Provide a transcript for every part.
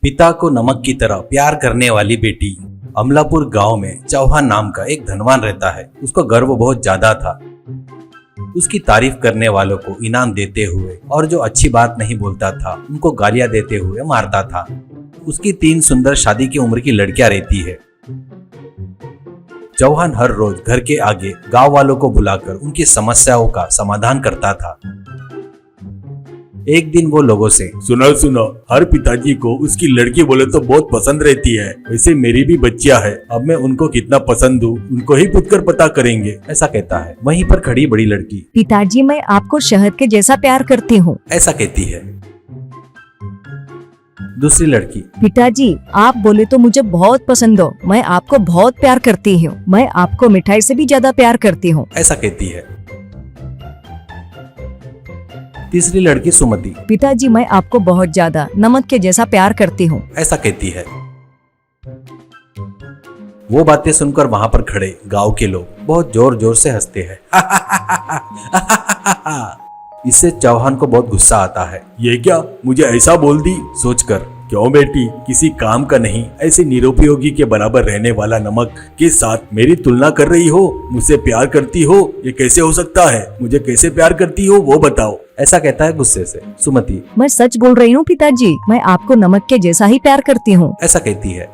पिता को नमक की तरह प्यार करने वाली बेटी। अमलापुर गांव में चौहान नाम का एक धनवान रहता है। उसको गर्व बहुत ज्यादा था। उसकी तारीफ करने वालों को इनाम देते हुए और जो अच्छी बात नहीं बोलता था उनको गालियां देते हुए मारता था। उसकी 3 सुंदर शादी की उम्र की लड़कियां रहती है। चौहान हर रोज घर के आगे गांव वालों को बुलाकर उनकी समस्याओं का समाधान करता था। एक दिन वो लोगों से, सुनो, हर पिताजी को उसकी लड़की बोले तो बहुत पसंद रहती है। वैसे मेरी भी बच्चियां है, अब मैं उनको कितना पसंद हूँ उनको ही पूछकर पता करेंगे, ऐसा कहता है। वहीं पर खड़ी बड़ी लड़की, पिताजी मैं आपको शहद के जैसा प्यार करती हूँ, ऐसा कहती है। दूसरी लड़की, पिताजी आप बोले तो मुझे बहुत पसंद हो, मैं आपको बहुत प्यार करती हूँ, मैं आपको मिठाई से भी ज्यादा प्यार करती हूँ, ऐसा कहती है। तीसरी लड़की सुमति, पिताजी मैं आपको बहुत ज्यादा नमक के जैसा प्यार करती हूँ, ऐसा कहती है। वो बातें सुनकर वहाँ पर खड़े गांव के लोग बहुत जोर जोर से हंसते हैं। इससे चौहान को बहुत गुस्सा आता है। ये क्या मुझे ऐसा बोल दी सोचकर, क्यों बेटी किसी काम का नहीं ऐसे निरुपयोगी के बराबर रहने वाला नमक के साथ मेरी तुलना कर रही हो, मुझसे प्यार करती हो, ये कैसे हो सकता है, मुझे कैसे प्यार करती हो वो बताओ, ऐसा कहता है गुस्से से। सुमति, मैं सच बोल रही हूँ पिताजी, मैं आपको नमक के जैसा ही प्यार करती हूँ, ऐसा कहती है।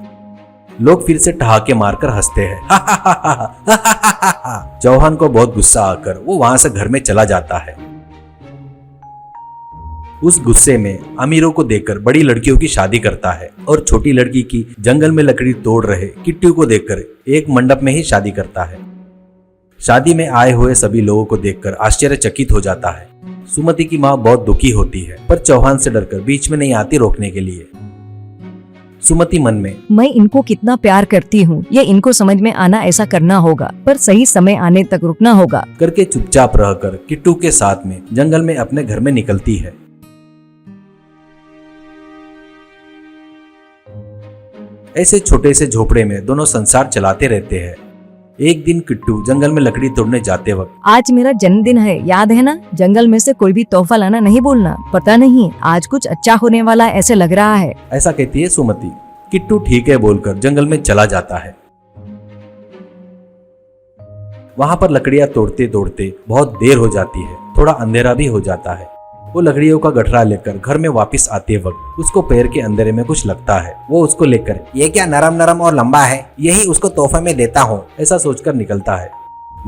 लोग फिर से ठहाके मारकर हंसते हैं। चौहान को बहुत गुस्सा आकर वो वहाँ से घर में चला जाता है। उस गुस्से में अमीरों को देखकर बड़ी लड़कियों की शादी करता है और छोटी लड़की की जंगल में लकड़ी तोड़ रहे किट्टू को देखकर एक मंडप में ही शादी करता है। शादी में आए हुए सभी लोगों को देखकर आश्चर्यचकित हो जाता है। सुमति की माँ बहुत दुखी होती है पर चौहान से डरकर बीच में नहीं आती रोकने के लिए। सुमति मन में, मैं इनको कितना प्यार करती हूँ, ये इनको समझ में आना ऐसा करना होगा, पर सही समय आने तक रुकना होगा करके चुपचाप रहकर किट्टू के साथ में जंगल में अपने घर में निकलती है। ऐसे छोटे से झोपड़े में दोनों संसार चलाते रहते हैं। एक दिन किट्टू जंगल में लकड़ी तोड़ने जाते वक्त, आज मेरा जन्मदिन है, याद है ना, जंगल में से कोई भी तोहफा लाना नहीं भूलना, पता नहीं आज कुछ अच्छा होने वाला ऐसे लग रहा है, ऐसा कहती है सुमति। किट्टू ठीक है बोलकर जंगल में चला जाता है। वहाँ पर लकड़ियाँ तोड़ते तोड़ते बहुत देर हो जाती है, थोड़ा अंधेरा भी हो जाता है। वो लकड़ियों का गठरा लेकर घर में वापस आते वक्त उसको पैर के अंधेरे में कुछ लगता है। वो उसको लेकर, ये क्या नरम नरम और लंबा है, यही उसको तोहफे में देता हूँ, ऐसा सोचकर निकलता है।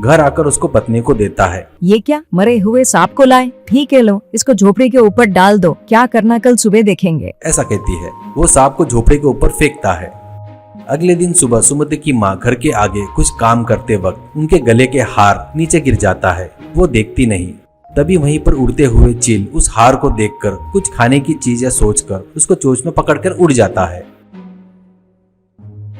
घर आकर उसको पत्नी को देता है। ये क्या मरे हुए सांप को लाए, ठीक है लो इसको झोपड़ी के ऊपर डाल दो, क्या करना कल सुबह देखेंगे, ऐसा कहती है। वो सांप को झोपड़ी के ऊपर फेंकता है। अगले दिन सुबह सुमति की माँ घर के आगे कुछ काम करते वक्त उनके गले के हार नीचे गिर जाता है। वो देखती नहीं। तभी वहीं पर उड़ते हुए चील उस हार को देखकर कुछ खाने की चीज या सोचकर उसको चोंच में पकड़कर उड़ जाता है।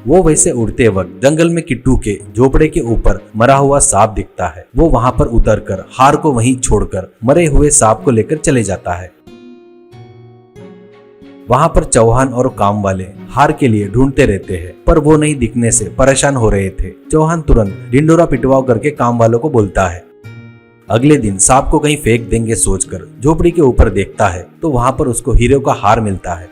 वो वैसे उड़ते वक्त जंगल में किट्टू के झोपड़े के ऊपर मरा हुआ सांप दिखता है। वो वहां पर उतरकर हार को वहीं छोड़कर मरे हुए सांप को लेकर चले जाता है। वहां पर चौहान और काम वाले हार के लिए ढूंढते रहते हैं पर वो नहीं दिखने से परेशान हो रहे थे। चौहान तुरंत ढिंडोरा पिटवाओ करके काम वालों को बोलता है। अगले दिन सांप को कहीं फेंक देंगे सोचकर झोपड़ी के ऊपर देखता है तो वहां पर उसको हीरे का हार मिलता है।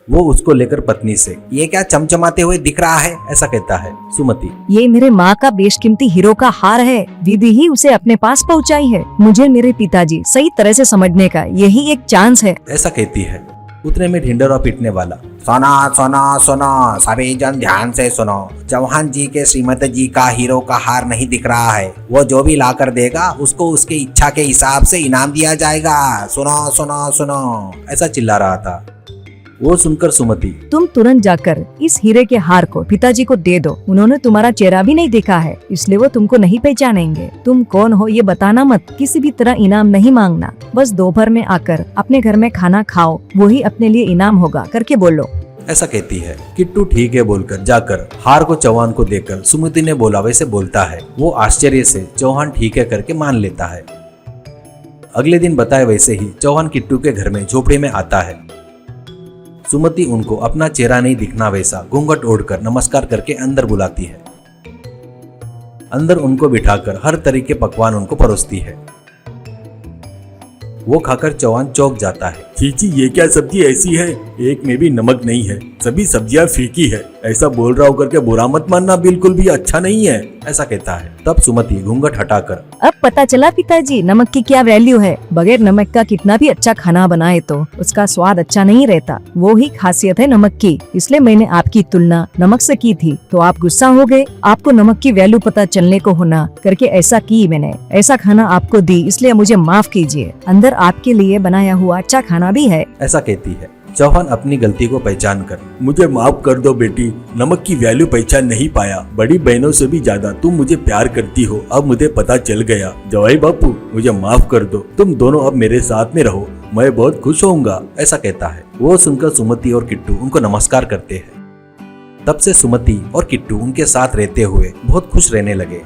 वो उसको लेकर पत्नी से, ये क्या चमचमाते हुए दिख रहा है, ऐसा कहता है। सुमति, ये मेरे माँ का बेशकीमती हीरो का हार है, दीदी ही उसे अपने पास पहुँचाई है, मुझे मेरे पिताजी सही तरह से समझने का यही एक चांस है, ऐसा कहती है। उतने में ढिंडोरा पीटने वाला, सुनो सभी जन ध्यान से सुनो, चौहान जी के श्रीमती जी का हीरो का हार नहीं दिख रहा है, वो जो भी लाकर देगा उसको उसकी इच्छा के हिसाब से इनाम दिया जाएगा, सुनो, ऐसा चिल्ला रहा था। वो सुनकर सुमति, तुम तुरंत जाकर इस हीरे के हार को पिताजी को दे दो, उन्होंने तुम्हारा चेहरा भी नहीं देखा है इसलिए वो तुमको नहीं पहचानेंगे, तुम कौन हो ये बताना मत, किसी भी तरह इनाम नहीं मांगना, बस दोपहर में आकर अपने घर में खाना खाओ, वही अपने लिए इनाम होगा करके बोलो, ऐसा कहती है। किट्टू ठीक है बोलकर जाकर हार को चौहान को देकर सुमति ने बोला वैसे बोलता है। वो आश्चर्य से चौहान ठीक है करके मान लेता है। अगले दिन बताए वैसे ही चौहान किट्टू के घर में झोपड़ी में आता है। सुमति उनको अपना चेहरा नहीं दिखना वैसा घूंघट ओढ़कर नमस्कार करके अंदर बुलाती है। अंदर उनको बिठाकर हर तरह के पकवान उनको परोसती है। वो खाकर चौहान चौंक जाता है। चीची, ये क्या सब्जी ऐसी है, एक में भी नमक नहीं है, सभी सब्जियां फीकी है। ऐसा बोल रहा होकर के बुरा मत मानना, बिल्कुल भी अच्छा नहीं है, ऐसा कहता है। तब सुमति घूंघट हटाकर, अब पता चला पिताजी नमक की क्या वैल्यू है। बगैर नमक का कितना भी अच्छा खाना बनाए तो उसका स्वाद अच्छा नहीं रहता। वो ही खासियत है नमक की, इसलिए मैंने आपकी तुलना नमक से की थी। तो आप गुस्सा हो गए, आपको नमक की वैल्यू पता चलने को होना करके ऐसा की मैंने। ऐसा खाना आपको दी, इसलिए मुझे माफ कीजिए। अंदर आपके लिए बनाया हुआ अच्छा खाना भी है। ऐसा कहती है। चौहान अपनी गलती को पहचान कर, मुझे माफ कर दो बेटी, नमक की वैल्यू पहचान नहीं पाया। बड़ी बहनों से भी ज्यादा तुम मुझे प्यार करती हो, अब मुझे पता चल गया। जवाई बापू, मुझे माफ कर दो, तुम दोनों अब मेरे साथ में रहो, मैं बहुत खुश होऊंगा, ऐसा कहता है। वो सुनकर सुमति और किट्टू उनको नमस्कार करते हैं। तब से सुमति और किट्टू उनके साथ रहते हुए बहुत खुश रहने लगे।